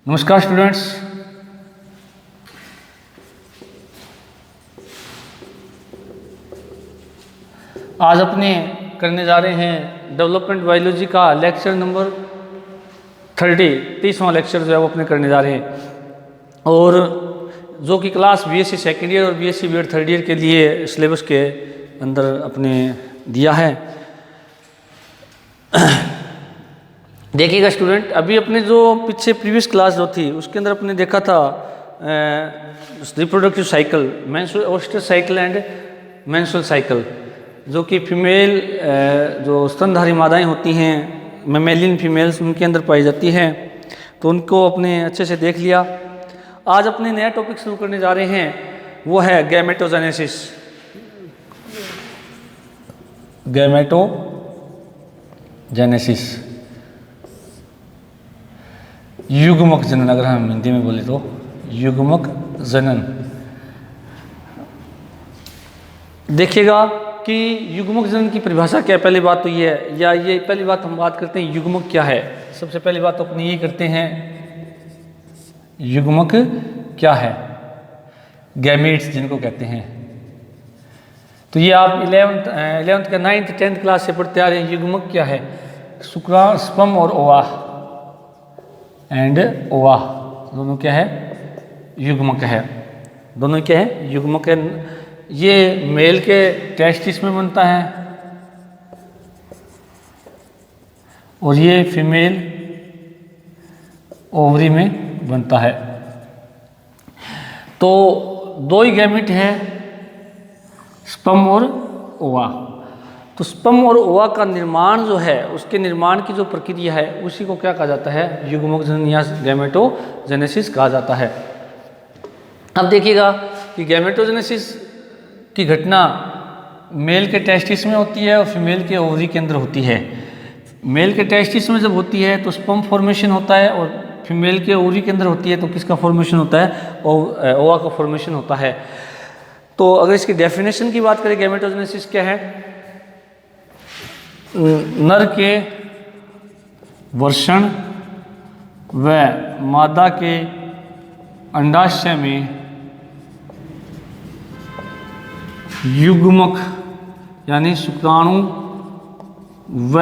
नमस्कार स्टूडेंट्स, आज अपने करने जा रहे हैं डेवलपमेंट बायोलॉजी का लेक्चर नंबर 30वां लेक्चर जो है वो अपने करने जा रहे हैं। और जो कि क्लास बीएससी सेकेंड ईयर और बीएससी बीएड थर्ड ईयर के लिए सिलेबस के अंदर अपने दिया है। देखिएगा स्टूडेंट, अभी अपने जो पीछे प्रीवियस क्लास जो थी उसके अंदर अपने देखा था reproductive cycle, menstrual oestrous cycle and menstrual cycle, जो कि फीमेल जो स्तनधारी मादाएं होती हैं, मेमेलियन फीमेल्स, उनके अंदर पाई जाती हैं। तो उनको अपने अच्छे से देख लिया। आज अपने नया टॉपिक शुरू करने जा रहे हैं, वो है गैमेटोजेनेसिस। गैमेटोजेनेसिस, युग्मक जनन, अगर हम हिंदी में बोले तो युग्मक जनन। देखिएगा कि युग्मक जनन की परिभाषा क्या है। पहली बात तो ये है, या ये पहली बात हम बात करते हैं युग्मक क्या है। सबसे पहली बात तो अपनी ये करते हैं, युग्मक क्या है, गैमेट्स जिनको कहते हैं। तो ये आप 11th का 9th 10th क्लास से पढ़ते आ रहे हैं। युग्मक क्या है, शुक्राणु, स्पर्म और ओवा एंड ओवा दोनों क्या है, युग्मक है। दोनों क्या है, युग्मक है। ये मेल के टेस्टिस में बनता है और ये फीमेल ओवरी में बनता है। तो दो ही गैमेट हैं, स्पर्म और ओवा। तो स्पर्म और ओवा का निर्माण जो है, उसके निर्माण की जो प्रक्रिया है, उसी को क्या कहा जाता है, युग्मक जनन या गैमेटोजेनेसिस कहा जाता है। अब देखिएगा कि गैमेटोजेनेसिस की घटना मेल के टेस्टिस में होती है और फीमेल के ओवरी के अंदर होती है। मेल के टेस्टिस में जब होती है तो स्पर्म फॉर्मेशन होता है, और फीमेल के ओवरी के अंदर होती है तो किसका फॉर्मेशन होता है, ओवा का फॉर्मेशन होता है। तो अगर इसकी डेफिनेशन की बात करें, गैमेटोजेनेसिस क्या है, नर के वर्षण व मादा के अंडाशय में युग्मक यानी शुक्राणु व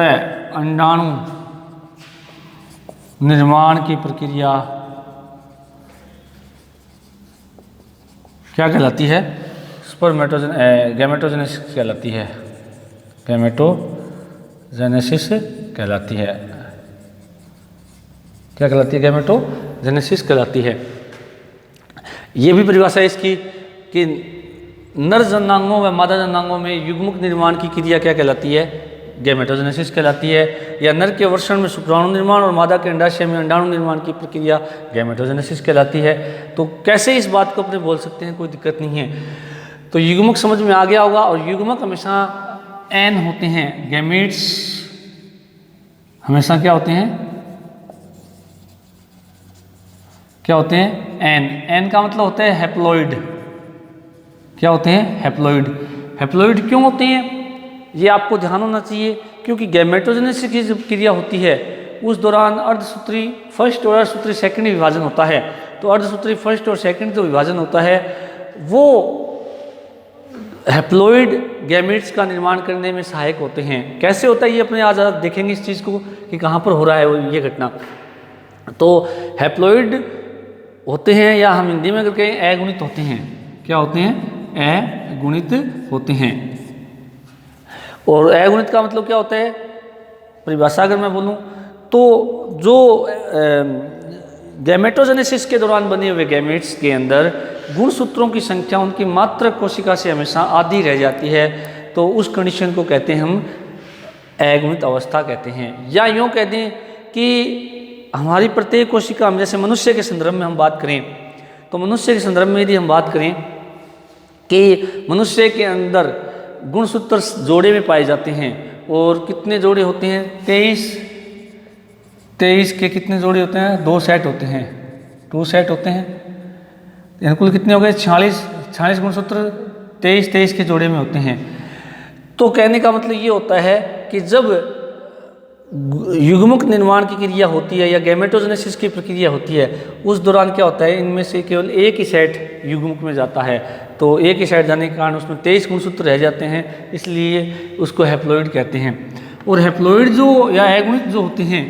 अंडाणु निर्माण की प्रक्रिया क्या कहलाती है, गैमेटोजेनेसिस कहलाती है। गैमेटोजेनेसिस कहलाती है। क्या कहलाती है, गैमेटोजेनेसिस कहलाती है। ये भी परिभाषा है इसकी कि नर जननांगों व मादा जननांगों में युग्मक निर्माण की क्रिया क्या कहलाती है, गैमेटोजेनेसिस कहलाती है। या नर के वर्षण में शुक्राणु निर्माण और मादा के अंडाशय में अंडाणु निर्माण की प्रक्रिया गैमेटोजेनेसिस कहलाती है। तो कैसे इस बात को अपने बोल सकते हैं, कोई दिक्कत नहीं है। तो युग्मक समझ में आ गया होगा। और युग्मक हमेशा एन होते हैं, गैमेट्स हमेशा क्या होते हैं, क्या होते हैं, एन। एन का मतलब होता है हैप्लॉइड। क्या होते हैं, हैप्लॉइड। हैप्लॉइड क्यों होते हैं, ये आपको ध्यान होना चाहिए, क्योंकि गैमेटोजेनेसिस की जब क्रिया होती है उस दौरान अर्धसूत्री फर्स्ट और अर्धसूत्री सेकंड विभाजन होता है। तो अर्धसूत्री फर्स्ट और सेकंड जो विभाजन होता है वो हैप्लॉइड गैमेट्स का निर्माण करने में सहायक होते हैं। कैसे होता है ये अपने आज देखेंगे इस चीज़ को कि कहाँ पर हो रहा है ये घटना। तो हैप्लॉइड होते हैं, या हम हिंदी में अगर कहें अगुणित होते हैं। क्या होते हैं, अगुणित होते हैं। और अगुणित का मतलब क्या होता है, परिभाषा अगर मैं बोलूं तो जो गैमेटोजेनेसिस के दौरान बने हुए गैमेट्स के अंदर गुणसूत्रों की संख्या उनकी मात्रक कोशिका से हमेशा आधी रह जाती है। तो उस कंडीशन को कहते हैं हम अगुणित अवस्था कहते हैं। या यूँ कह दें कि हमारी प्रत्येक कोशिका, हम जैसे मनुष्य के संदर्भ में हम बात करें, तो मनुष्य के संदर्भ में यदि हम बात करें कि मनुष्य के अंदर गुणसूत्र जोड़े में पाए जाते हैं। और कितने जोड़े होते हैं, 23 के कितने जोड़े होते हैं, 2 सेट होते हैं, 2 सेट होते हैं। कुल कितने हो गए, 46 गुणसूत्र 23 के जोड़े में होते हैं। तो कहने का मतलब ये होता है कि जब युग्मक निर्माण की क्रिया होती है या गैमेटोजेनेसिस की प्रक्रिया होती है, उस दौरान क्या होता है, इनमें से केवल एक ही सेट युग्मक में जाता है। तो एक ही सेट जाने के कारण उसमें 23 गुणसूत्र रह जाते हैं, इसलिए उसको हैप्लॉइड कहते हैं। और हैप्लॉइड जो या अगुणित जो होते हैं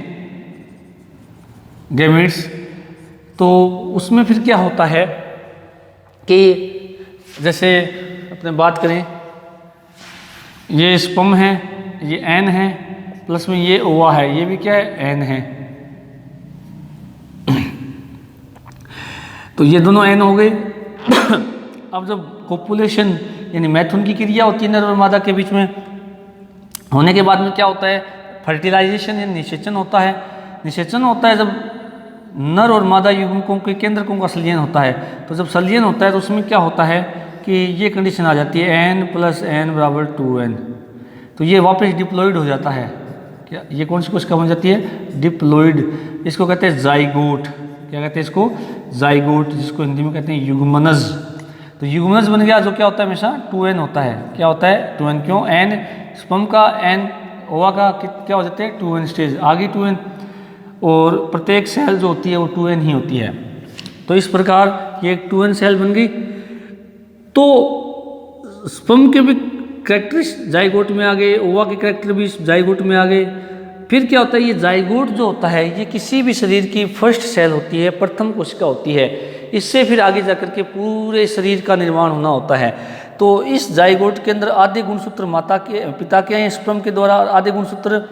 गैमेट्स, तो उसमें फिर क्या होता है कि जैसे अपने बात करें, ये स्पर्म है, ये एन है, प्लस में ये ओवा है, ये भी क्या है, एन है। तो ये दोनों एन हो गए। अब जब कोपुलेशन यानी मैथुन की क्रिया होती है नर और मादा के बीच में, होने के बाद में क्या होता है, फर्टिलाइजेशन या निषेचन होता है। निषेचन होता है जब नर और मादा युग्मकों के केंद्रकों का संलयन होता है। तो जब संलयन होता है तो उसमें क्या होता है कि ये कंडीशन आ जाती है n + n = 2n। तो ये वापस डिप्लॉइड हो जाता है। क्या ये कौन सी कोशिका बन जाती है, डिप्लॉइड। इसको कहते हैं जाइगोट। क्या कहते हैं इसको, जाइगोट, जिसको हिंदी में कहते हैं युग्मनज। तो युग्मनज बन गया, जो क्या होता है हमेशा 2n होता है। क्या होता है 2n, क्यों, n स्पर्म का n ओवा का क्या हो जाते हैं 2n स्टेज, आगे 2n, और प्रत्येक सेल जो होती है वो 2n ही होती है। तो इस प्रकार ये एक 2n सेल बन गई। तो स्पर्म के भी कैरेक्टरिस्ट जाइगोट में आ गए, ओवा के कैरेक्टर भी जाइगोट में आ गए। फिर क्या होता है, ये जाइगोट जो होता है ये किसी भी शरीर की फर्स्ट सेल होती है, प्रथम कोशिका होती है। इससे फिर आगे जाकर के पूरे शरीर का निर्माण होना होता है। तो इस जाइगोट के अंदर आधे गुणसूत्र माता के पिता के हैं स्पर्म के द्वारा, आधे गुणसूत्र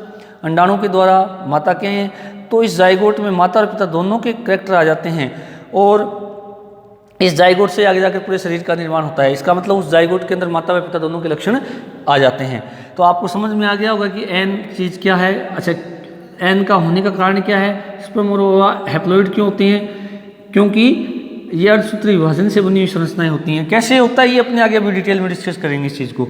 अंडाणु के द्वारा माता के हैं। तो इस जाइगोट में माता और पिता दोनों के कैरेक्टर आ जाते हैं, और इस जाइगोट से आगे जाकर पूरे शरीर का निर्माण होता है। इसका मतलब उस जाइगोट के अंदर माता व पिता दोनों के लक्षण आ जाते हैं। तो आपको समझ में आ गया होगा कि एन चीज़ क्या है। अच्छा, एन का होने का कारण क्या है, स्पर्म और ओवा हैप्लॉइड क्यों होते हैं, क्योंकि ये अर्धसूत्री विभाजन से बनी हुई संरचनाएं होती हैं। कैसे होता है ये अपने आगे अभी डिटेल में डिस्कस करेंगे इस चीज़ को।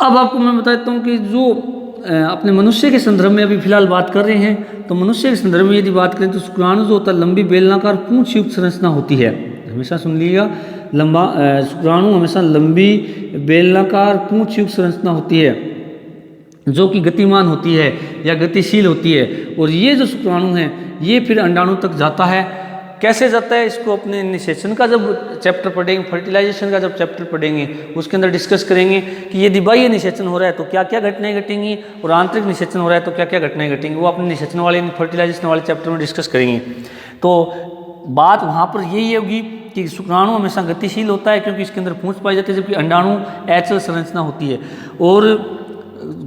अब आपको मैं बता देता हूँ कि जो अपने मनुष्य के संदर्भ में अभी फिलहाल बात कर रहे हैं, तो मनुष्य के संदर्भ में यदि बात करें तो शुक्राणु जो होता है लंबी बेलनाकार पूंछ युक्त संरचना होती है। हमेशा सुन लीजिएगा, लंबा शुक्राणु हमेशा लंबी बेलनाकार पूंछ युक्त संरचना होती है, जो कि गतिमान होती है या गतिशील होती है। और ये जो शुक्राणु है ये फिर अंडाणु तक जाता है। कैसे जाता है, इसको अपने निषेचन का जब चैप्टर पढ़ेंगे, फर्टिलाइजेशन का जब चैप्टर पढ़ेंगे उसके अंदर डिस्कस करेंगे कि यदि बाह्य निषेचन हो रहा है तो क्या क्या घटनाएं घटेंगी, और आंतरिक निषेचन हो रहा है तो क्या क्या घटनाएं घटेंगी। वो अपने निषेचन वाले फर्टिलाइजेशन वाले चैप्टर में डिस्कस करेंगे। तो बात वहाँ पर यही होगी कि शुक्राणु हमेशा गतिशील होता है क्योंकि इसके अंदर पूंछ पाई जाती है, जबकि अंडाणु एचल संरचना होती है। और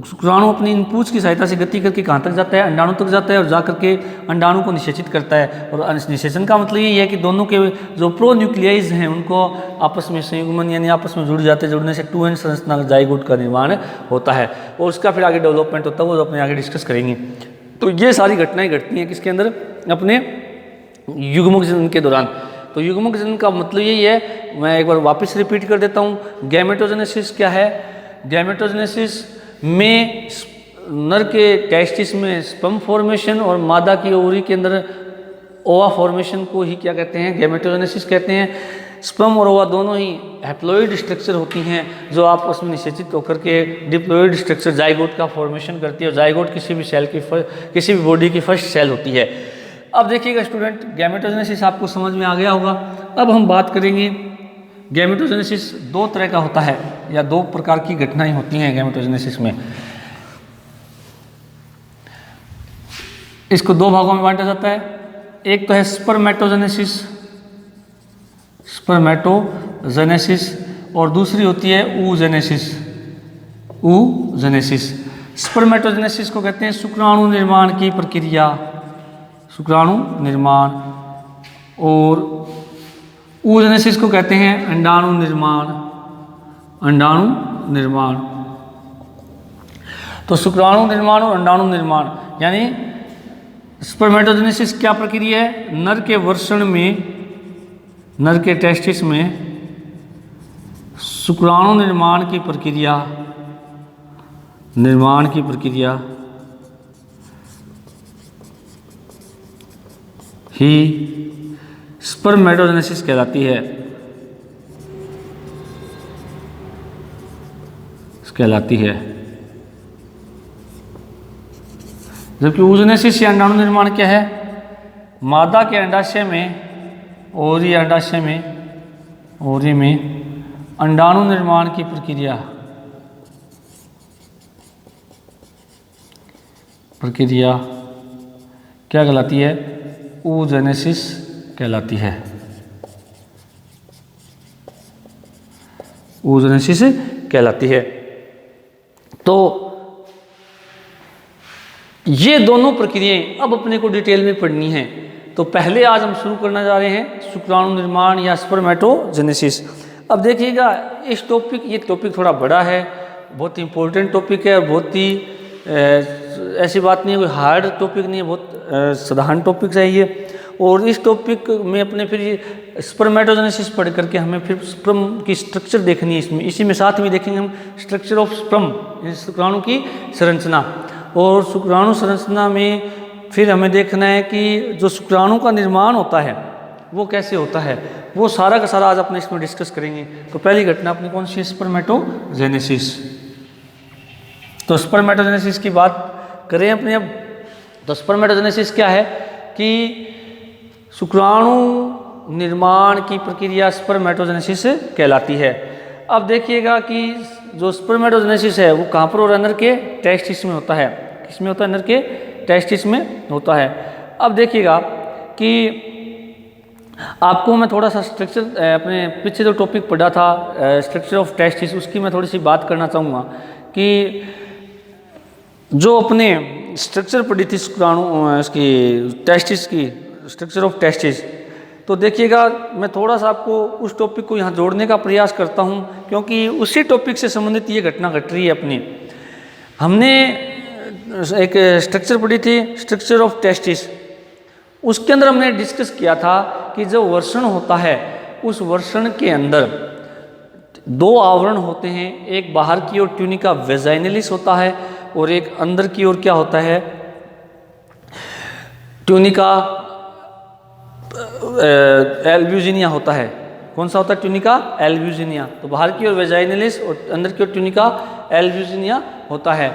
शुक्राणु अपनी इन पूंछ की सहायता से गति करके कहाँ तक जाता है, अंडाणु तक जाता है, और जाकर के अंडाणु को निषेचित करता है। और निषेचन का मतलब ये है कि दोनों के जो प्रोन्यूक्लियाइज हैं उनको आपस में संयुग्मन यानी आपस में जुड़ जाते हैं, जुड़ने से 2n संरचना जाइगोट का निर्माण होता है, और उसका फिर आगे डेवलपमेंट होता है, वो अपने आगे डिस्कस करेंगे। तो ये सारी घटनाएं घटती हैं किसके अंदर, अपने युग्मक जनन के दौरान। तो युग्मक जनन का मतलब यही है, मैं एक बार वापस रिपीट कर देता हूँ। गैमेटोजेनेसिस क्या है, गैमेटोजेनेसिस में नर के टेस्टिस में स्पर्म फॉर्मेशन और मादा की ओवरी के अंदर ओवा फॉर्मेशन को ही क्या कहते हैं, गैमेटोजेनेसिस कहते हैं। स्पर्म और ओवा दोनों ही हैप्लॉइड स्ट्रक्चर होती हैं जो आपस में निषेचित होकर के डिप्लॉइड स्ट्रक्चर जाइगोट का फॉर्मेशन करती है। और जाइगोट किसी भी सेल की किसी भी बॉडी की फर्स्ट सेल होती है। अब देखिएगा स्टूडेंट, गैमेटोजेनेसिस आपको समझ में आ गया होगा। अब हम बात करेंगे, गैमेटोजेनेसिस दो तरह का होता है या दो प्रकार की घटनाएं होती हैं गैमेटोजेनेसिस में। इसको दो भागों में बांटा जाता है। एक तो है स्पर्मेटोजेनेसिस, स्पर्मेटोजेनेसिस, और दूसरी होती है oogenesis, oogenesis। स्पर्मेटोजेनेसिस को कहते हैं शुक्राणु निर्माण की प्रक्रिया, शुक्राणु निर्माण, और oogenesis को कहते हैं अंडाणु निर्माण, अंडाणु निर्माण। तो शुक्राणु निर्माण और अंडाणु निर्माण यानी स्पर्मेटोजेनेसिस क्या प्रक्रिया है, नर के वर्षण में, नर के टेस्टिस में शुक्राणु निर्माण की प्रक्रिया, निर्माण की प्रक्रिया ही स्पर्मेटोजेनेसिस कहलाती है, कहलाती है। जबकि oogenesis या अंडाणु निर्माण क्या है, मादा के अंडाशय में, ओरी अंडाशय में, ओरी में अंडाणु निर्माण की प्रक्रिया क्या कहलाती है, oogenesis कहलाती है, oogenesis कहलाती है। तो ये दोनों प्रक्रियाएं अब अपने को डिटेल में पढ़नी है। तो पहले आज हम शुरू करना जा रहे हैं शुक्राणु निर्माण या स्पर्मेटोजेनेसिस। अब देखिएगा इस टॉपिक, ये टॉपिक थोड़ा बड़ा है, बहुत इंपॉर्टेंट टॉपिक है और बहुत ही ऐसी बात नहीं है, कोई हार्ड टॉपिक नहीं है, बहुत साधारण टॉपिक है ये। और इस टॉपिक में अपने फिर ये स्पर्मेटोजेनेसिस पढ़ करके हमें फिर स्पर्म की स्ट्रक्चर देखनी है इसमें, इसी में साथ में देखेंगे हम स्ट्रक्चर ऑफ स्पर्म, शुक्राणु की संरचना। और शुक्राणु संरचना में फिर हमें देखना है कि जो शुक्राणु का निर्माण होता है वो कैसे होता है, वो सारा का सारा आज अपने इसमें डिस्कस करेंगे। तो पहली घटना अपनी कौन सी है, स्पर्मेटोजेनेसिस। तो स्पर्मेटोजेनेसिस की बात करें अपने अब, तो स्पर्मेटोजेनेसिस क्या है कि शुक्राणु निर्माण की प्रक्रिया स्पर्मेटोजेनेसिस कहलाती है। अब देखिएगा कि जो स्पर्मेटोजेनेसिस है वो कहाँ पर, और अंदर के टेस्टिस में होता है। किसमें होता है, अंदर के टेस्टिस में होता है। अब देखिएगा कि आपको मैं थोड़ा सा स्ट्रक्चर, अपने पीछे जो टॉपिक पढ़ा था स्ट्रक्चर ऑफ टेस्टिस, उसकी मैं थोड़ी सी बात करना चाहूँगा कि जो अपने स्ट्रक्चर पढ़ी थी शुक्राणु इसकी टेस्टिस की, स्ट्रक्चर ऑफ टेस्टिस, तो देखिएगा मैं थोड़ा सा आपको उस टॉपिक को यहाँ जोड़ने का प्रयास करता हूँ क्योंकि उसी टॉपिक से संबंधित ये घटना घट रही है अपनी। हमने एक स्ट्रक्चर पढ़ी थी स्ट्रक्चर ऑफ टेस्टिस, उसके अंदर हमने डिस्कस किया था कि जो वर्षण होता है उस वर्षण के अंदर दो आवरण होते हैं, एक बाहर की ओर ट्यूनिका वेजाइनलिस होता है और एक अंदर की ओर क्या होता है, ट्यूनिका एल्ब्यूजिनिया होता है। कौन सा होता है, ट्यूनिका एल्ब्यूजिनिया। तो बाहर की ओर वेजाइनलिस और अंदर की ओर ट्यूनिका एल्ब्यूजिनिया होता है।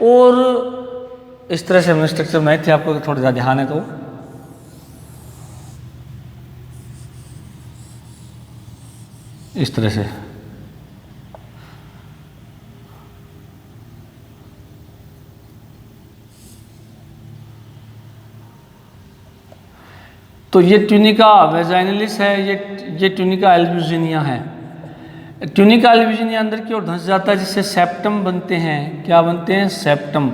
और इस तरह से हमने स्ट्रक्चर बनाए थे, आपको थोड़ा ज़्यादा ध्यान है तो इस तरह से। तो ये ट्यूनिका वेजाइनलिस है, ये ट्यूनिका एल्ब्यूजिनिया है। ट्यूनिका एल्ब्यूजिनिया अंदर की ओर धंस जाता है जिससे सेप्टम बनते हैं। क्या बनते हैं, सेप्टम,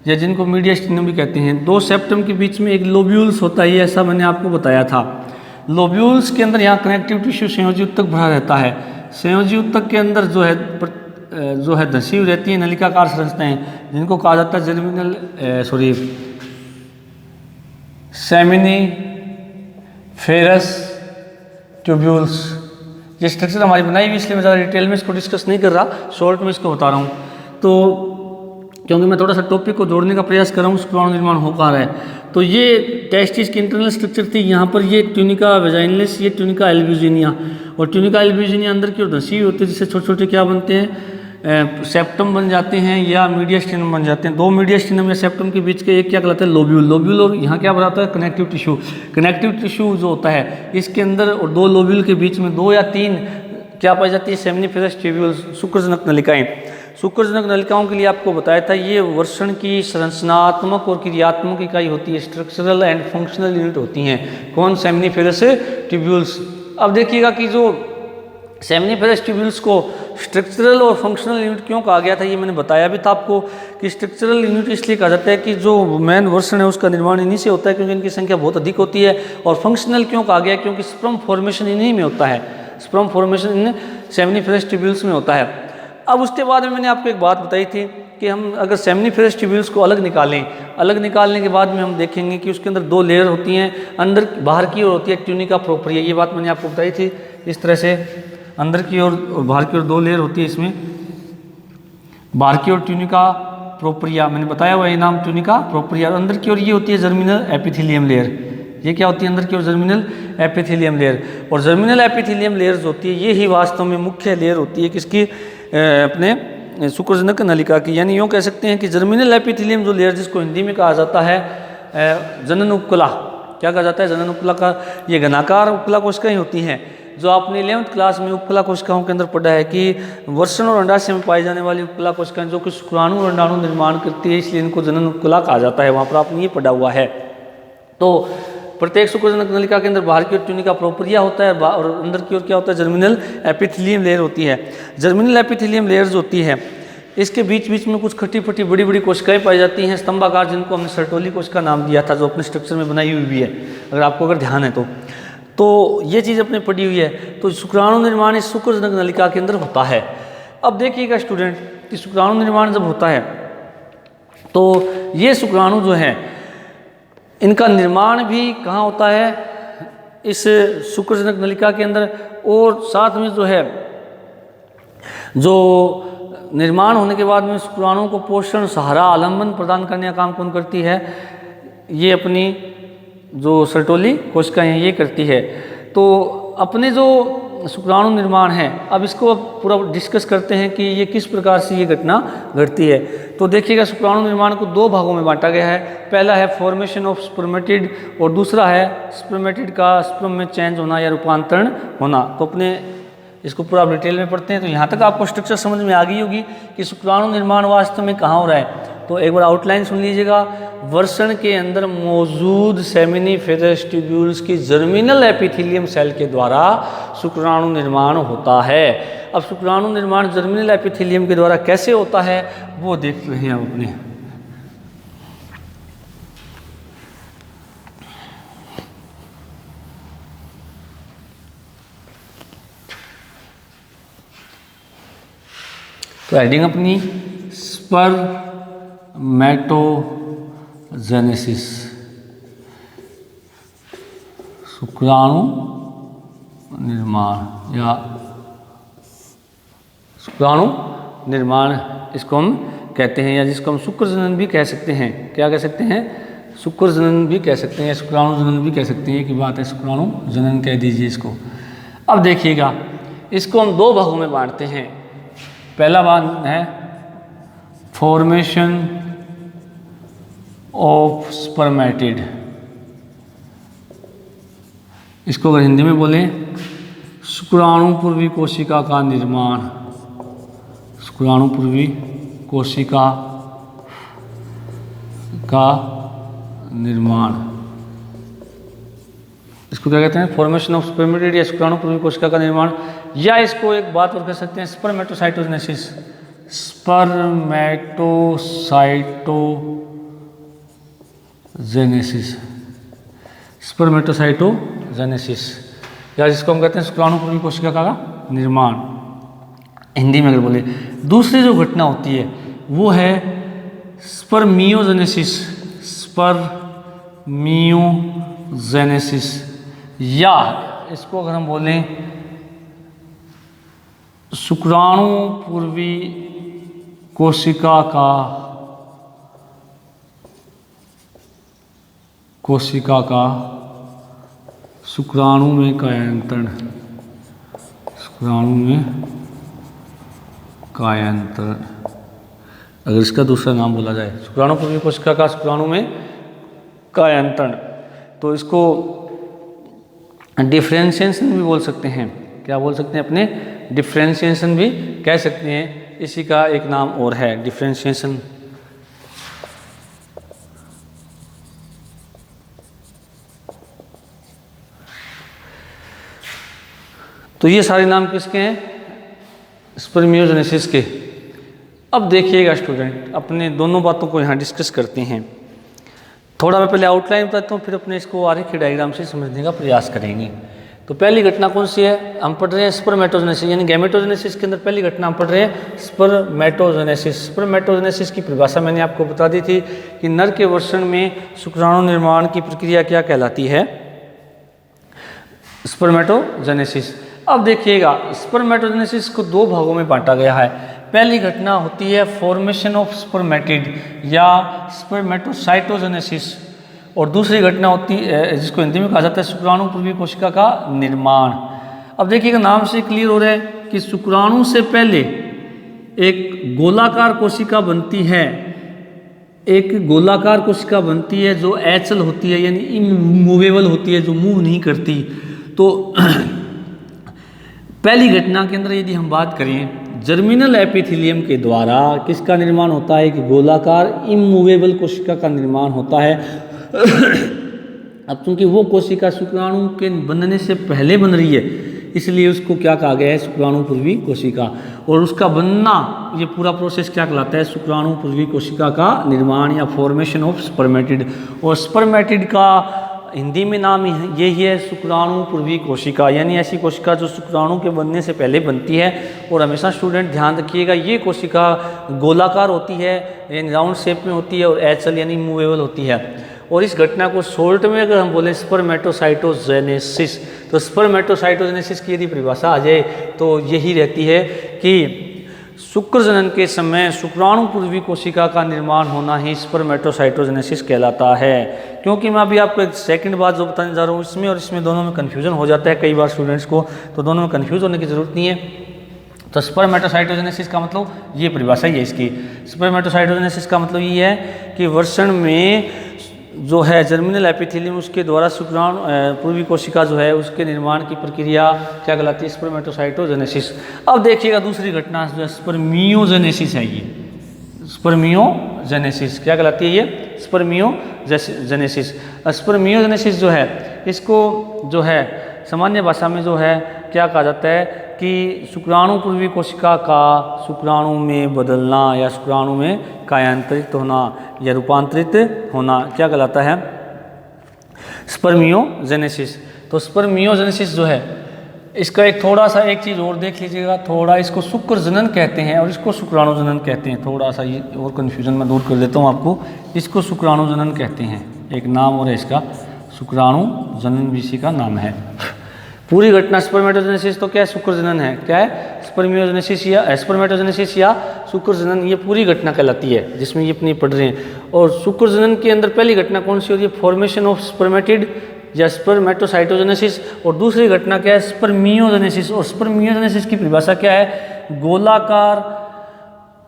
या जिनको मीडियास्टिनम भी कहते हैं। दो सेप्टम के बीच में एक लोब्यूल्स होता है, ऐसा मैंने आपको बताया था। लोब्यूल्स के अंदर यहाँ कनेक्टिव टिश्यू संयोजी ऊतक भरा रहता है। संयोजी ऊतक के अंदर जो है धंसी हुई रहती है नलिकाकार संरचनाएं, जिनको कहा जाता है सेमिनिफेरस ट्यूब्यूल्स। ये स्ट्रक्चर हमारी बनाई हुई, इसलिए मैं ज़्यादा डिटेल में इसको डिस्कस नहीं कर रहा, शॉर्ट में इसको बता रहा हूँ। तो क्योंकि मैं थोड़ा सा टॉपिक को जोड़ने का प्रयास कर रहा हूँ, शुक्राणु निर्माण हो पा रहा है। तो ये टेस्टिस की इंटरनल स्ट्रक्चर थी। यहाँ पर ये ट्यूनिका वेजाइनलिस, ये ट्यूनिका एल्ब्यूजिनिया, और ट्यूनिका एल्ब्यूजिनिया अंदर की ओर धंसी होती है जिससे छोटे छोटे क्या बनते हैं, सेप्टम बन जाते हैं या मीडियास्टिनम बन जाते हैं। दो मीडियास्टिनम या सेप्टम के बीच के एक क्या कहलाता है, लोब्यूल। लोब्यूल और यहाँ क्या बनाता है, कनेक्टिव टिश्यू। कनेक्टिव टिश्यू जो होता है इसके अंदर और दो लोब्यूल के बीच में दो या तीन क्या पाई जाती है, सेमिनिफेरस ट्यूब्यूल्स, शुक्रजनक नलिकाएं। शुक्रजनक नलिकाओं के लिए आपको बताया था ये वर्षण की संरचनात्मक और क्रियात्मक इकाई होती है, स्ट्रक्चरल एंड फंक्शनल यूनिट होती हैं। कौन, सेमिनिफेरस ट्यूब्यूल्स। अब देखिएगा कि जो सेमिनिफेरस ट्यूब्यूल्स को स्ट्रक्चरल और फंक्शनल यूनिट क्यों कहा गया था, ये मैंने बताया भी था आपको कि स्ट्रक्चरल यूनिट इसलिए कहा जाता है कि जो मेन वर्षण है उसका निर्माण इन्हीं से होता है क्योंकि इनकी संख्या बहुत अधिक होती है। और फंक्शनल क्यों कहा गया, क्योंकि स्पर्म फॉर्मेशन इन्हीं में होता है, स्पर्म फॉर्मेशन इन सेमिनिफेरस ट्यूब्यूल्स में होता है। अब उसके बाद में मैंने आपको एक बात बताई थी कि हम अगर सेमिनिफेरस ट्यूब्यूल्स को अलग निकालें, अलग निकालने के बाद में हम देखेंगे कि उसके अंदर दो लेयर होती हैं, अंदर बाहर की ओर होती है ट्यूनिका प्रोपरिया। ये बात मैंने आपको बताई थी। इस तरह से अंदर की ओर और बाहर की ओर दो लेयर होती है। इसमें बाहर की ओर ट्यूनिका प्रोपरिया, मैंने बताया हुआ ये नाम ट्यूनिका प्रोपरिया। अंदर की ओर ये होती है जर्मिनल एपिथेलियम लेयर। ये क्या होती है, अंदर की ओर जर्मिनल एपिथेलियम लेयर। और जर्मिनल एपिथेलियम लेयर्स होती है ये ही वास्तव में मुख्य लेयर होती है किसकी, अपने शुक्रजनक नलिका की, यानी यूँ कह सकते हैं कि जर्मिनल एपिथेलियम जो लेयर जिसको हिंदी में कहा जाता है जनन उपकला, क्या कहा जाता है, जनन उपकला का, ये घनाकार उपकला कोशिकाएं होती हैं। जो आपने 11th क्लास में उपकला कोशिकाओं के अंदर पढ़ा है कि वर्षण और अंडाशय में पाई जाने वाली उपकला कोशिकाएं जो कि शुक्राणु और अंडाणु निर्माण करती है, इसलिए इनको जनन उपकला कहा जाता है। वहाँ पर आपने ये पढ़ा हुआ है। तो प्रत्येक शुक्रजनक नलिका के अंदर बाहर की ओर ट्यूनिका प्रोपरिया होता है और अंदर की ओर क्या होता है, जर्मिनल एपिथेलियम लेयर होती है। जर्मिनल एपिथेलियम लेयर्स होती है, इसके बीच बीच में कुछ खट्टी फटी बड़ी बड़ी कोशिकाएं पाई जाती हैं स्तंभाकार, जिनको हमने सर्टोली कोशिका नाम दिया था, जो अपने स्ट्रक्चर में बनाई हुई भी है, अगर आपको अगर ध्यान है तो ये चीज़ अपने पढ़ी हुई है। तो शुक्राणु निर्माण इस शुक्रजनक नलिका के अंदर होता है। अब देखिएगा स्टूडेंट कि शुक्राणु निर्माण जब होता है तो ये शुक्राणु जो है इनका निर्माण भी कहाँ होता है, इस शुक्रजनक नलिका के अंदर। और साथ में जो है जो निर्माण होने के बाद में शुक्राणुओं को पोषण, सहारा, आलम्बन प्रदान करने का काम कौन करती है, ये अपनी जो सर्टोली कोशिकाएं हैं ये करती है। तो अपने जो शुक्राणु निर्माण है, अब इसको अब पूरा डिस्कस करते हैं कि ये किस प्रकार से ये घटना घटती है। तो देखिएगा शुक्राणु निर्माण को दो भागों में बांटा गया है। पहला है फॉर्मेशन ऑफ स्पर्मेटिड और दूसरा है स्पर्मेटिड का स्पर्म में चेंज होना या रूपांतरण होना। तो अपने इसको पूरा डिटेल में पढ़ते हैं। तो यहाँ तक आपको स्ट्रक्चर समझ में आ गई होगी कि शुक्राणु निर्माण वास्तव में कहाँ हो रहा है। तो एक बार आउटलाइन सुन लीजिएगा। वर्षण के अंदर मौजूद सेमिनिफेरस ट्यूब्यूल्स की जर्मिनल एपिथेलियम सेल के द्वारा शुक्राणु निर्माण होता है। अब शुक्राणु निर्माण जर्मिनल एपिथेलियम के द्वारा कैसे होता है वो देख रहे हैं हम अपने। तो हेडिंग अपनी स्पर्मेटोजेनेसिस, शुक्राणु निर्माण या शुक्राणु निर्माण इसको हम कहते हैं, या जिसको हम शुक्र जनन भी कह सकते हैं। क्या कह सकते हैं, शुक्र जनन भी कह सकते हैं, शुक्राणु जनन भी कह सकते हैं। एक ही बात है, शुक्राणु जनन कह दीजिए इसको। अब देखिएगा इसको हम दो भागों में बांटते हैं। पहला भाग है फॉर्मेशन ऑफ स्पर्मेटिड, इसको अगर हिंदी में बोलें शुक्राणु पूर्वी कोशिका का निर्माण, शुक्राणु पूर्वी कोशिका का निर्माण, इसको क्या कहते हैं, फॉर्मेशन ऑफ स्पर्मेटिड या शुक्राणु पूर्वी कोशिका का निर्माण। या इसको एक बात और कह सकते हैं स्पर्मेटोसाइटोजेनेसिस, स्पर्मेटोसाइटोजेनेसिस, स्पर्मेटोसाइटोजेनेसिस, या जिसको हम कहते हैं शुक्राणु पूर्वी कोशिका का निर्माण हिंदी में अगर बोले। दूसरी जो घटना होती है वो है स्पर्मियोजेनेसिस, स्पर्मियोजेनेसिस, या इसको अगर हम बोलें शुक्राणु पूर्वी कोशिका का शुक्राणु में कायांतरण, शुक्राणु में कायांतरण, अगर इसका दूसरा नाम बोला जाए शुक्राणु पूर्वी कोशिका का शुक्राणु में कायांतरण, तो इसको डिफ्रेंशिएशन भी बोल सकते हैं। क्या बोल सकते हैं, अपने डिफ्रेंशिएशन भी कह सकते हैं। इसी का एक नाम और है डिफ्रेंशिएशन। तो ये सारे नाम किसके हैं, स्पर्मियोजेनेसिस के। अब देखिएगा स्टूडेंट, अपने दोनों बातों को यहाँ डिस्कस करते हैं। थोड़ा मैं पहले आउटलाइन बताता हूँ, फिर अपने इसको आरेखीय डायग्राम से समझने का प्रयास करेंगे। तो पहली घटना कौन सी है, हम पढ़ रहे हैं स्पर्मेटोजेनेसिस, यानी गैमेटोजेनेसिस के अंदर पहली घटना हम पढ़ रहे हैं स्पर्मेटोजेनेसिस। स्पर्मेटोजेनेसिस की परिभाषा मैंने आपको बता दी थी कि नर के वर्षण में शुक्राणु निर्माण की प्रक्रिया क्या कहलाती है, स्पर्मेटोजेनेसिस। अब देखिएगा स्पर्मेटोजेनेसिस को दो भागों में बांटा गया है। पहली घटना होती है फॉर्मेशन ऑफ स्पर्मेटिड या स्पर्मेटोसाइटोजेनेसिस, और दूसरी घटना होती है जिसको हिंदी में कहा जाता है शुक्राणु पूर्वी कोशिका का निर्माण। अब देखिएगा नाम से क्लियर हो रहा है कि शुक्राणु से पहले एक गोलाकार कोशिका बनती है, एक गोलाकार कोशिका बनती है जो एचल होती है, यानी इमूवेबल होती है, जो मूव नहीं करती। तो पहली घटना के अंदर यदि हम बात करें जर्मिनल एपिथेलियम के द्वारा किसका निर्माण होता है, कि गोलाकार इमूवेबल कोशिका का निर्माण होता है। अब चूंकि वो कोशिका शुक्राणु के बनने से पहले बन रही है, इसलिए उसको क्या कहा गया है, शुक्राणु पूर्वी कोशिका। और उसका बनना, ये पूरा प्रोसेस क्या कहलाता है, शुक्राणु पूर्वी कोशिका का निर्माण या फॉर्मेशन ऑफ स्पर्मेटिड। और स्पर्मेटिड का हिंदी में नाम यही है, शुक्राणु पूर्वी कोशिका, यानी ऐसी कोशिका जो शुक्राणु के बनने से पहले बनती है। और हमेशा स्टूडेंट ध्यान रखिएगा, ये कोशिका गोलाकार होती है, यानी राउंड शेप में होती है, और एचल यानी मूवेबल होती है। और इस घटना को शॉर्ट में अगर हम बोलें स्पर्मेटोसाइटोजेनेसिस, तो स्पर्मेटोसाइटोजेनेसिस की यदि परिभाषा आ जाए तो यही रहती है कि शुक्र जनन के समय शुक्राणु पूर्वी कोशिका का निर्माण होना ही स्पर्मेटोसाइटोजेनेसिस कहलाता है। क्योंकि मैं अभी आपको एक सेकंड बात जो बताने जा रहा हूँ, इसमें और इसमें दोनों में कन्फ्यूजन हो जाता है कई बार स्टूडेंट्स को, तो दोनों में कन्फ्यूज होने की ज़रूरत नहीं है। तो स्पर्मेटोसाइटोजेनेसिस का मतलब ये परिभाषा ही है इसकी। स्पर्मेटोसाइटोजेनेसिस का मतलब ये है कि वर्षण में जो है जर्मिनल एपिथेलियम, उसके द्वारा शुक्राणु पूर्वी कोशिका जो है उसके निर्माण की प्रक्रिया क्या कहलाती है, स्पर्मेटोसाइटोजेनेसिस। अब देखिएगा दूसरी घटना जो है स्पर्मियोजेनेसिस है। ये स्पर्मियोजेनेसिस क्या कहलाती है, ये स्पर्मियोजेनेसिस। स्पर्मियोजेनेसिस जो है इसको जो है सामान्य भाषा में जो है क्या कहा जाता है कि शुक्राणु पूर्वी कोशिका का शुक्राणु में बदलना या शुक्राणु में कायांतरित होना या रूपांतरित होना क्या कहलाता है, स्पर्मियोजेनेसिस। तो स्पर्मियोजेनेसिस जो है इसका एक थोड़ा सा एक चीज़ और देख लीजिएगा, थोड़ा इसको शुक्र जनन कहते हैं और इसको शुक्राणु जनन कहते हैं। थोड़ा सा ये और कन्फ्यूजन मैं दूर कर देता हूँ आपको, इसको शुक्राणु जनन कहते हैं, एक नाम और है इसका, शुक्राणु जनन भी इसी का नाम है। पूरी घटना स्पर्मेटोजेनेसिस तो क्या है, शुक्र जनन है, क्या है, स्पर्मियोजेनेसिस या स्पर्मेटोजेनेसिस या शुक्र जनन, ये पूरी घटना कहलाती है जिसमें ये अपनी पढ़ रहे हैं। और शुक्र जनन के अंदर पहली घटना कौन सी होती है, फॉर्मेशन ऑफ स्पर्मेटिड या स्पर्मेटोसाइटोजेनेसिस। और दूसरी घटना क्या है, स्पर्मियोजेनेसिस। और स्पर्मियोजेनेसिस की परिभाषा क्या है, गोलाकार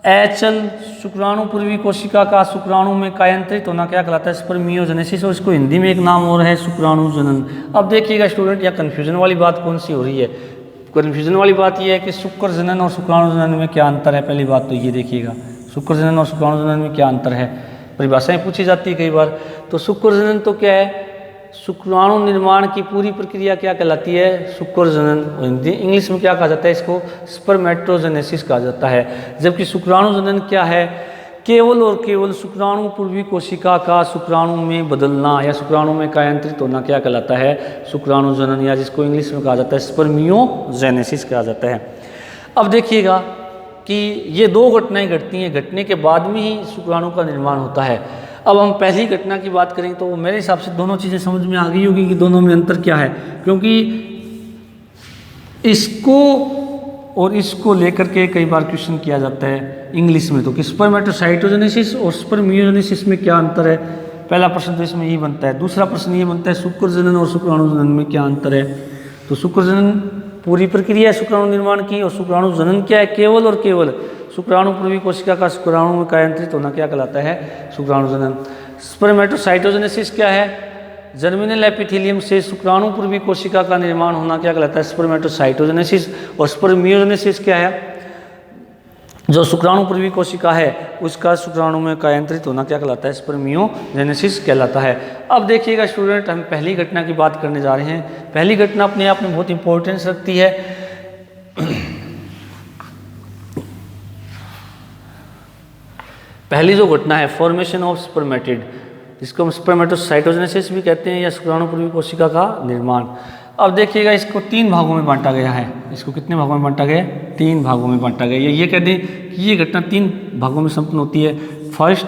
एचल शुक्राणु पूर्वी कोशिका का शुक्राणु में कायांतरित होना क्या कहलाता है, स्पर्मियोजेनेसिस। और इसको हिंदी में एक नाम और है शुक्राणु जनन। अब देखिएगा स्टूडेंट, यहाँ कन्फ्यूजन वाली बात कौन सी हो रही है, कन्फ्यूजन वाली बात यह है कि शुक्र जनन और शुक्राणु जनन में क्या अंतर है। पहली बात तो ये देखिएगा, शुक्र जनन और शुक्राणु जनन में क्या अंतर है, परिभाषाएं पूछी जाती है कई बार। तो शुक्र जनन तो क्या है, शुक्राणु निर्माण की पूरी प्रक्रिया क्या कहलाती है, शुक्र जनन। इंग्लिश में क्या कहा जाता है, इसको स्पर्मेटोजेनेसिस कहा जाता है। जबकि शुक्राणु जनन क्या है, केवल और केवल शुक्राणु पूर्वी कोशिका का शुक्राणु में बदलना या शुक्राणु में कायांतरित होना क्या कहलाता है, शुक्राणु जनन, या जिसको इंग्लिश में कहा जाता है स्पर्मियोजेनेसिस कहा जाता है। अब देखिएगा कि ये दो घटनाएं घटती हैं, घटने के बाद में ही शुक्राणु का निर्माण होता है। अब हम पहली घटना की बात करें तो मेरे हिसाब से दोनों चीज़ें समझ में आ गई होगी कि दोनों में अंतर क्या है, क्योंकि इसको और इसको लेकर के कई बार क्वेश्चन किया जाता है इंग्लिश में, तो कि स्पर्मेटोसाइटोजेनेसिस और स्पर्मियोजेनेसिस में क्या अंतर है। पहला प्रश्न तो इसमें यही बनता है। दूसरा प्रश्न ये बनता है शुक्र जनन और शुक्राणु जनन में क्या अंतर है। तो शुक्र जनन पूरी प्रक्रिया है शुक्राणु निर्माण की, और शुक्राणु जनन क्या है, केवल और केवल शुक्राणु पूर्वी कोशिका का शुक्राणु में कायांतरित होना क्या कहलाता है, शुक्राणु जनन। स्पर्मेटोसाइटोजेनेसिस क्या है, जर्मिनल एपिथेलियम से शुक्राणु पूर्वी कोशिका का निर्माण होना क्या कहलाता है, स्पर्मेटोसाइटोजेनेसिस। और स्पर्मियोजेनेसिस क्या है, जो शुक्राणु पूर्वी कोशिका है उसका शुक्राणु में कायांतरित होना क्या कहलाता है, स्पर्मियोजेनेसिस कहलाता है। अब देखिएगा स्टूडेंट, हम पहली घटना की बात करने जा रहे हैं। पहली घटना अपने आप में बहुत इंपॉर्टेंस रखती है। पहली जो घटना है फॉर्मेशन ऑफ स्पर्मेटिड, जिसको हम स्पर्मेटोसाइटोजेनेसिस भी कहते हैं, या शुक्राणु पूर्वी कोशिका का निर्माण। अब देखिएगा इसको तीन भागों में बांटा गया है। इसको कितने भागों में बांटा गया है, तीन भागों में बांटा गया। ये कहते हैं कि ये घटना तीन भागों में संपन्न होती है, फर्स्ट,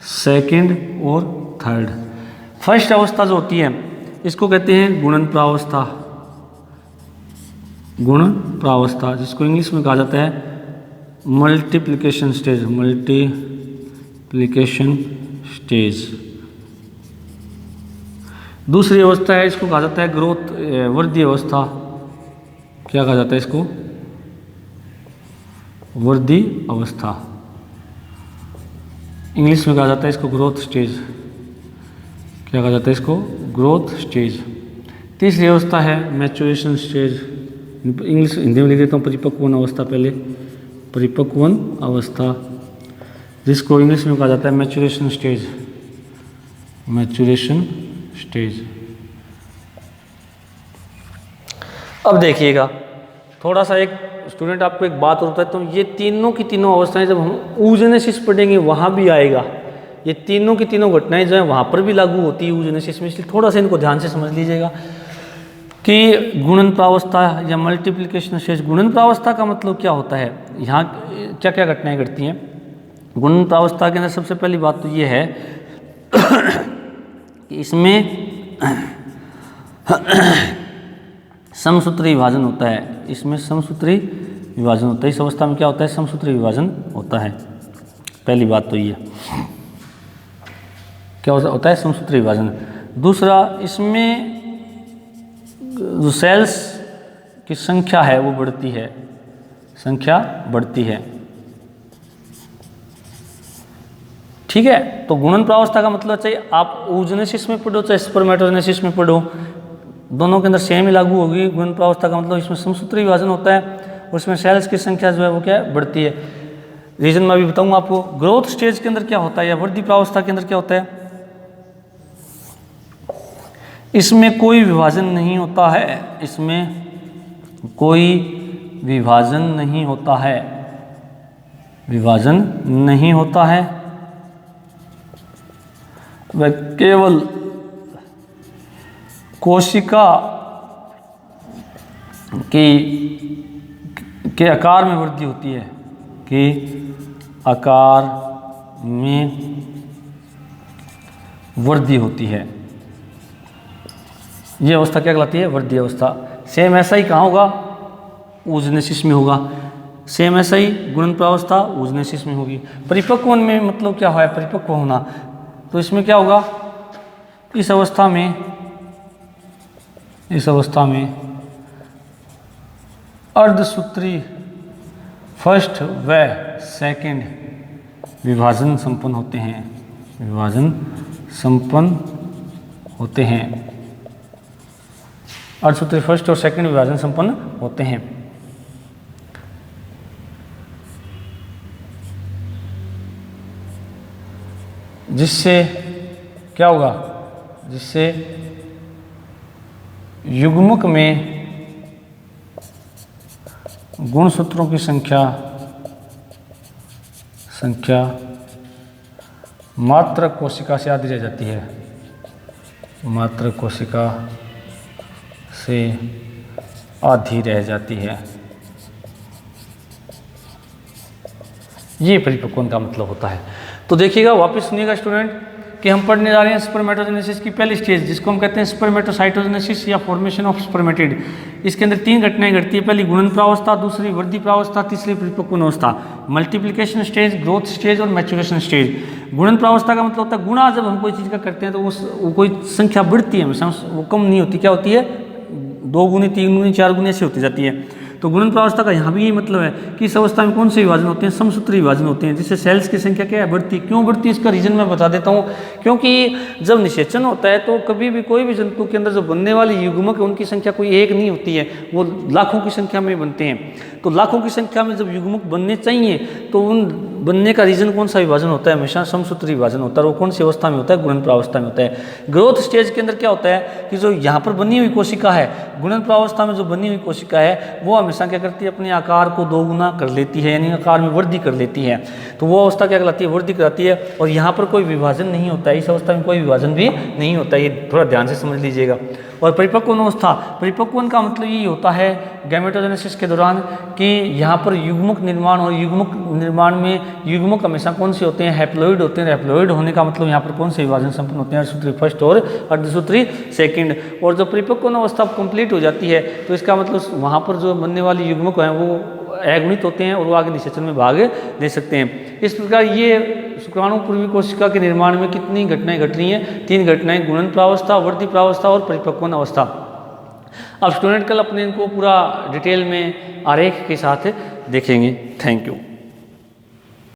सेकंड और थर्ड। फर्स्ट अवस्था जो होती है इसको कहते हैं गुणन प्रावस्था, गुण प्रावस्था, जिसको इंग्लिश में कहा जाता है मल्टीप्लिकेशन स्टेज, मल्टीप्लिकेशन स्टेज। दूसरी अवस्था है, इसको कहा जाता है ग्रोथ, वृद्धि अवस्था। क्या कहा जाता है इसको, वृद्धि अवस्था, इंग्लिश में कहा जाता है इसको ग्रोथ स्टेज। क्या कहा जाता है इसको? Growth stage. तीसरी अवस्था है मैच्योरेशन स्टेज, इंग्लिश हिंदी में लिख देता हूँ परिपक्वन अवस्था पहले, परिपक्वन अवस्था, जिसको इंग्लिश में कहा जाता है मैच्योरेशन स्टेज, मैच्योरेशन स्टेज। अब देखिएगा थोड़ा सा, एक स्टूडेंट आपको एक बात और बताता हूँ, ये तीनों की तीनों अवस्थाएं जब हम oogenesis पढ़ेंगे वहाँ भी आएगा, ये तीनों की तीनों घटनाएं जो है वहाँ पर भी लागू होती है oogenesis में, इसलिए थोड़ा सा इनको ध्यान से समझ लीजिएगा कि गुणन प्रावस्था या मल्टीप्लिकेशन स्टेज। गुणन प्रावस्था का मतलब क्या होता है, यहाँ क्या क्या घटनाएं घटती हैं। गुणन प्रावस्था के अंदर सबसे पहली बात तो ये है कि इसमें समसूत्री विभाजन होता है, इसमें समसूत्री विभाजन होता है। इस अवस्था में क्या होता है? समसूत्री विभाजन होता है। पहली बात तो ये क्या होता है? समसूत्री विभाजन। दूसरा, इसमें जो सेल्स की संख्या है वो बढ़ती है, संख्या बढ़ती है। ठीक है, तो गुणन प्रावस्था का मतलब चाहिए आप oogenesis में पढ़ो चाहे स्पर्मेटोजेनेसिस में पढ़ो, दोनों के अंदर सेम ही लागू होगी। गुणन प्रावस्था का मतलब इसमें समसूत्री विभाजन होता है, उसमें सेल्स की संख्या जो है वो क्या है? बढ़ती है। रीजन मैं अभी बताऊंगा आपको। ग्रोथ स्टेज के अंदर क्या होता है या वृद्धि प्रावस्था के अंदर क्या होता है? इसमें कोई विभाजन नहीं होता है, इसमें कोई विभाजन नहीं होता है, विभाजन नहीं होता है, वह केवल कोशिका के आकार में वृद्धि होती है, कि आकार में वृद्धि होती है। ये अवस्था क्या कहलाती है? वृद्धि अवस्था। सेम ऐसा ही कहाँ होगा? oogenesis में होगा। सेम ऐसा ही गुणन प्रावस्था oogenesis में होगी। परिपक्वन में मतलब क्या है? परिपक्व होना। तो इसमें क्या होगा? इस अवस्था में अर्धसूत्री फर्स्ट व सेकंड विभाजन संपन्न होते हैं, विभाजन संपन्न होते हैं। अर्धसूत्री फर्स्ट और सेकंड विभाजन संपन्न होते हैं। जिससे क्या होगा? जिससे युग्मक में गुणसूत्रों की संख्या मात्र कोशिका से आधी रह जाती है, मात्र कोशिका से आधी रह जाती है। ये परिपक्वन का मतलब होता है। तो देखिएगा, वापस सुनिएगा स्टूडेंट, कि हम पढ़ने जा रहे हैं स्पर्मेटोजेनेसिस की पहली स्टेज, जिसको हम कहते हैं स्पर्मेटोसाइटोजेनेसिस या फॉर्मेशन ऑफ स्पर्मेटिड। इसके अंदर तीन घटनाएं घटती है, पहली गुणन प्रावस्था, दूसरी वृद्धि प्रावस्था, तीसरी परिपक्वन अवस्था। मल्टीप्लिकेशन स्टेज, ग्रोथ स्टेज और मैच्योरेशन स्टेज। गुणन प्रावस्था का मतलब होता है गुणा, जब हम कोई चीज़ का करते हैं तो वो कोई संख्या बढ़ती है हमेशा, वो कम नहीं होती। क्या होती है? 2 गुनी, 3 गुनी, 4 गुनी ऐसी होती जाती है। तो गुणन प्रावस्था का यहाँ भी यही मतलब है कि इस अवस्था में कौन से विभाजन होते हैं? समसूत्री विभाजन होते हैं, जिससे सेल्स की संख्या क्या है? बढ़ती। क्यों बढ़ती है इसका रीजन मैं बता देता हूँ। क्योंकि जब निषेचन होता है तो कभी भी कोई भी जंतु के अंदर जो बनने वाले युग्मक है उनकी संख्या कोई एक नहीं होती है, वो लाखों की संख्या में बनते हैं। तो लाखों की संख्या में जब युग्मक बनने चाहिए तो उन बनने का रीजन कौन सा विभाजन होता है? हमेशा समसूत्री विभाजन होता है। वो कौन सी अवस्था में होता है? गुणन प्रावस्था में होता है। ग्रोथ स्टेज के अंदर क्या होता है कि जो यहाँ पर बनी हुई कोशिका है, गुणन प्रावस्था में जो बनी हुई कोशिका है वो हमेशा क्या करती है? अपने आकार को 2 गुना कर लेती है, यानी आकार में वृद्धि कर लेती है। तो वो अवस्था क्या कहलाती है? वृद्धि कराती है। और यहाँ पर कोई विभाजन नहीं होता है, इस अवस्था में कोई विभाजन भी नहीं होता है। ये थोड़ा ध्यान से समझ लीजिएगा। और परिपक्वन अवस्था, परिपक्वन का मतलब ये होता है गैमेटोजेनेसिस के दौरान कि यहाँ पर युग्मक निर्माण, और युग्मक निर्माण में युग्मक हमेशा कौन से होते हैं? हैप्लॉइड होते हैं। हैप्लॉइड होने का मतलब यहाँ पर कौन से विभाजन संपन्न होते हैं? अर्धसूत्री फर्स्ट और अर्धसूत्री सेकंड। और जब परिपक्वन अवस्था कंप्लीट हो जाती है तो इसका मतलब वहाँ पर जो बनने वाले युग्मक हैं वो अगुणित होते हैं और वो आगे निषेचन में भाग ले सकते हैं। इस प्रकार ये शुक्राणु पूर्वी कोशिका के निर्माण में कितनी घटनाएं घट रही हैं? 3 घटनाएं, गुणन प्रावस्था, वृद्धि प्रावस्था और परिपक्वन अवस्था। अब स्टूडेंट कल अपने इनको पूरा डिटेल में आरेख के साथ देखेंगे। Thank you.